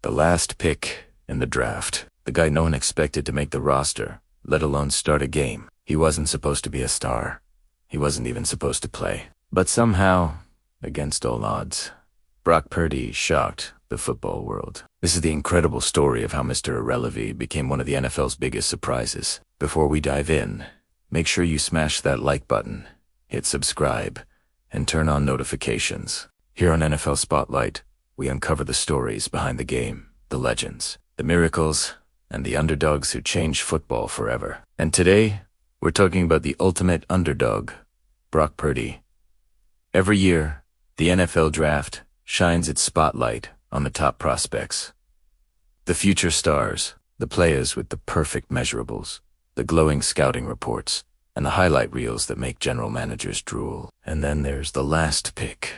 The last pick in the draft. The guy no one expected to make the roster, let alone start a game. He wasn't supposed to be a star. He wasn't even supposed to play. But somehow, against all odds, Brock Purdy shocked the football world. This is the incredible story of how Mr. Irrelevant became one of the NFL's biggest surprises. Before we dive in, make sure you smash that like button, hit subscribe, and turn on notifications. Here on NFL Spotlight, we uncover the stories behind the game, the legends, the miracles, and the underdogs who changed football forever. And today, we're talking about the ultimate underdog, Brock Purdy. Every year, the NFL Draft shines its spotlight on the top prospects. The future stars, the players with the perfect measurables, the glowing scouting reports, and the highlight reels that make general managers drool. And then there's the last pick.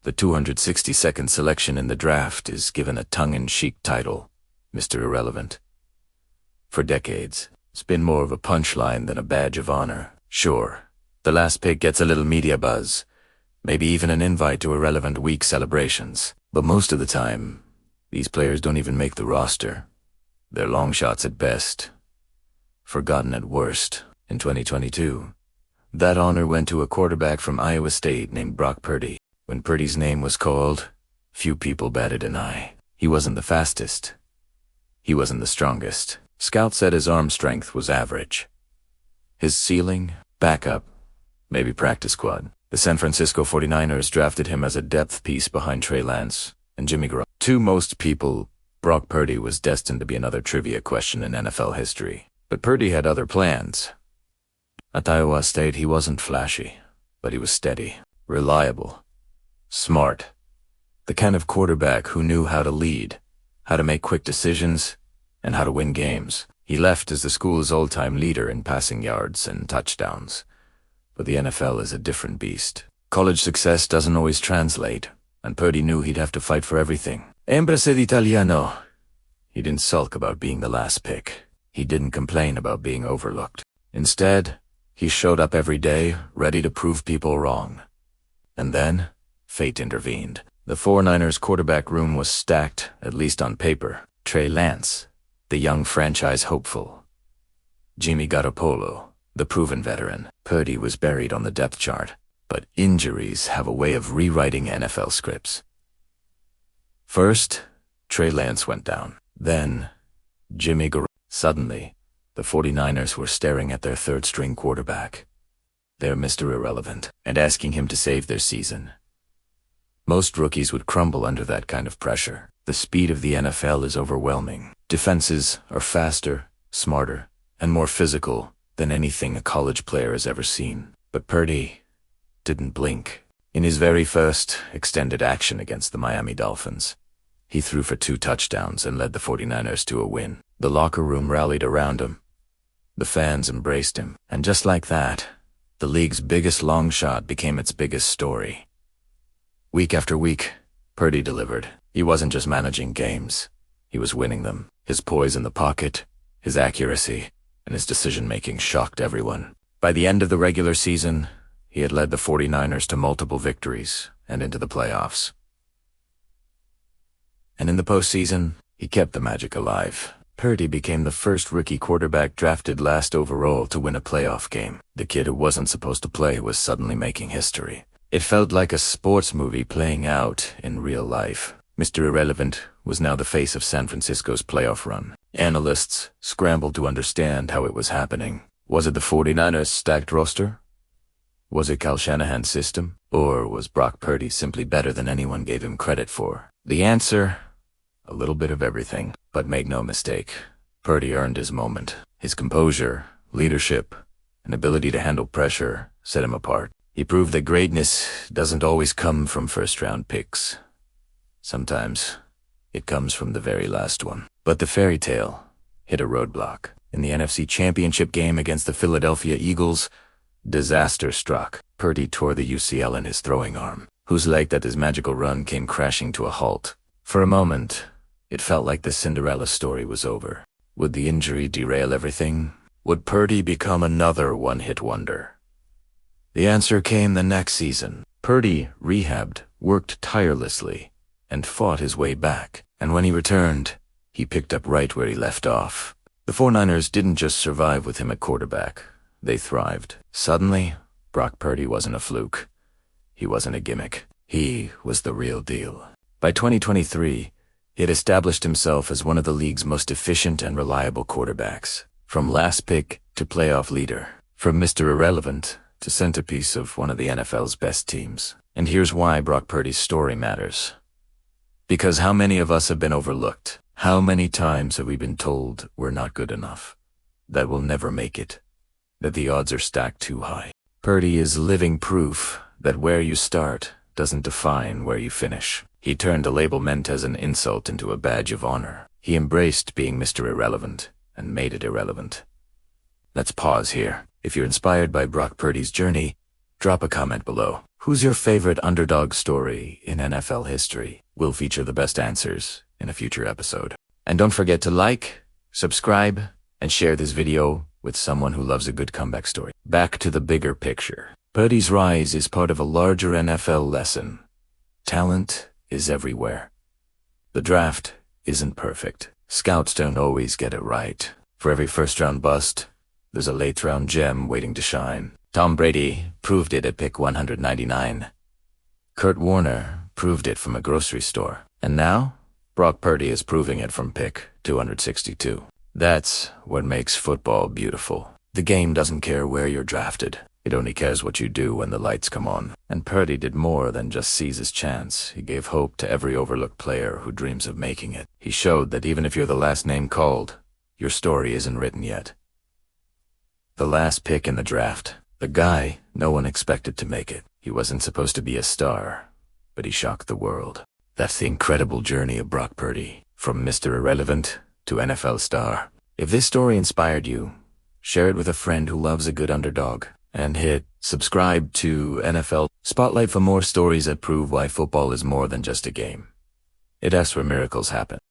The 262nd selection in the draft is given a tongue-in-cheek title, Mr. Irrelevant. For decades, it's been more of a punchline than a badge of honor. Sure, the last pick gets a little media buzz, maybe even an invite to Irrelevant Week celebrations. But most of the time, these players don't even make the roster. They're long shots at best, forgotten at worst. In 2022, that honor went to a quarterback from Iowa State named Brock Purdy. When Purdy's name was called, few people batted an eye. He wasn't the fastest. He wasn't the strongest. Scouts said his arm strength was average. His ceiling, backup, maybe practice squad. The San Francisco 49ers drafted him as a depth piece behind Trey Lance and Jimmy Garoppolo. To most people, Brock Purdy was destined to be another trivia question in NFL history. But Purdy had other plans. At Iowa State, he wasn't flashy, but he was steady, reliable, smart. The kind of quarterback who knew how to lead, how to make quick decisions, and how to win games. He left as the school's all-time leader in passing yards and touchdowns. But the NFL is a different beast. College success doesn't always translate, and Purdy knew he'd have to fight for everything. Embrace d'Italiano. He didn't sulk about being the last pick. He didn't complain about being overlooked. Instead, he showed up every day, ready to prove people wrong. And then, fate intervened. The 49ers quarterback room was stacked, at least on paper. Trey Lance, the young franchise hopeful. Jimmy Garoppolo, the proven veteran. Purdy was buried on the depth chart. But injuries have a way of rewriting NFL scripts. First, Trey Lance went down. Then, Jimmy Garoppolo. Suddenly, the 49ers were staring at their third-string quarterback, their Mr. Irrelevant, and asking him to save their season. Most rookies would crumble under that kind of pressure. The speed of the NFL is overwhelming. Defenses are faster, smarter, and more physical than anything a college player has ever seen. But Purdy didn't blink. In his very first extended action against the Miami Dolphins, he threw for 2 touchdowns and led the 49ers to a win. The locker room rallied around him. The fans embraced him. And just like that, the league's biggest long shot became its biggest story. Week after week, Purdy delivered. He wasn't just managing games. He was winning them. His poise in the pocket, his accuracy, and his decision-making shocked everyone. By the end of the regular season, he had led the 49ers to multiple victories and into the playoffs. And in the postseason, he kept the magic alive. Purdy became the first rookie quarterback drafted last overall to win a playoff game. The kid who wasn't supposed to play was suddenly making history. It felt like a sports movie playing out in real life. Mr. Irrelevant was now the face of San Francisco's playoff run. Analysts scrambled to understand how it was happening. Was it the 49ers' stacked roster? Was it Kyle Shanahan's system? Or was Brock Purdy simply better than anyone gave him credit for? The answer? A little bit of everything. But make no mistake, Purdy earned his moment. His composure, leadership, and ability to handle pressure set him apart. He proved that greatness doesn't always come from first-round picks. Sometimes, it comes from the very last one. But the fairy tale hit a roadblock. In the NFC Championship game against the Philadelphia Eagles, disaster struck. Purdy tore the UCL in his throwing arm, whose leg that his magical run came crashing to a halt. For a moment, it felt like the Cinderella story was over. Would the injury derail everything? Would Purdy become another one-hit wonder? The answer came the next season. Purdy rehabbed, worked tirelessly, and fought his way back. And when he returned, he picked up right where he left off. The 49ers didn't just survive with him at quarterback. They thrived. Suddenly, Brock Purdy wasn't a fluke. He wasn't a gimmick. He was the real deal. By 2023, he had established himself as one of the league's most efficient and reliable quarterbacks. From last pick to playoff leader. From Mr. Irrelevant to centerpiece of one of the NFL's best teams. And here's why Brock Purdy's story matters. Because how many of us have been overlooked? How many times have we been told we're not good enough? That we'll never make it? That the odds are stacked too high? Purdy is living proof that where you start doesn't define where you finish. He turned a label meant as an insult into a badge of honor. He embraced being Mr. Irrelevant and made it irrelevant. Let's pause here. If you're inspired by Brock Purdy's journey, drop a comment below. Who's your favorite underdog story in NFL history? We'll feature the best answers in a future episode. And don't forget to like, subscribe, and share this video with someone who loves a good comeback story. Back to the bigger picture. Purdy's rise is part of a larger NFL lesson. Talent is everywhere. The draft isn't perfect. Scouts don't always get it right. For every first-round bust, there's a late-round gem waiting to shine. Tom Brady proved it at pick 199. Kurt Warner proved it from a grocery store. And now, Brock Purdy is proving it from pick 262. That's what makes football beautiful. The game doesn't care where you're drafted. It only cares what you do when the lights come on. And Purdy did more than just seize his chance. He gave hope to every overlooked player who dreams of making it. He showed that even if you're the last name called, your story isn't written yet. The last pick in the draft. The guy no one expected to make it. He wasn't supposed to be a star, but he shocked the world. That's the incredible journey of Brock Purdy, from Mr. Irrelevant to NFL star. If this story inspired you, share it with a friend who loves a good underdog. And hit subscribe to NFL Spotlight for more stories that prove why football is more than just a game. It asks where miracles happen.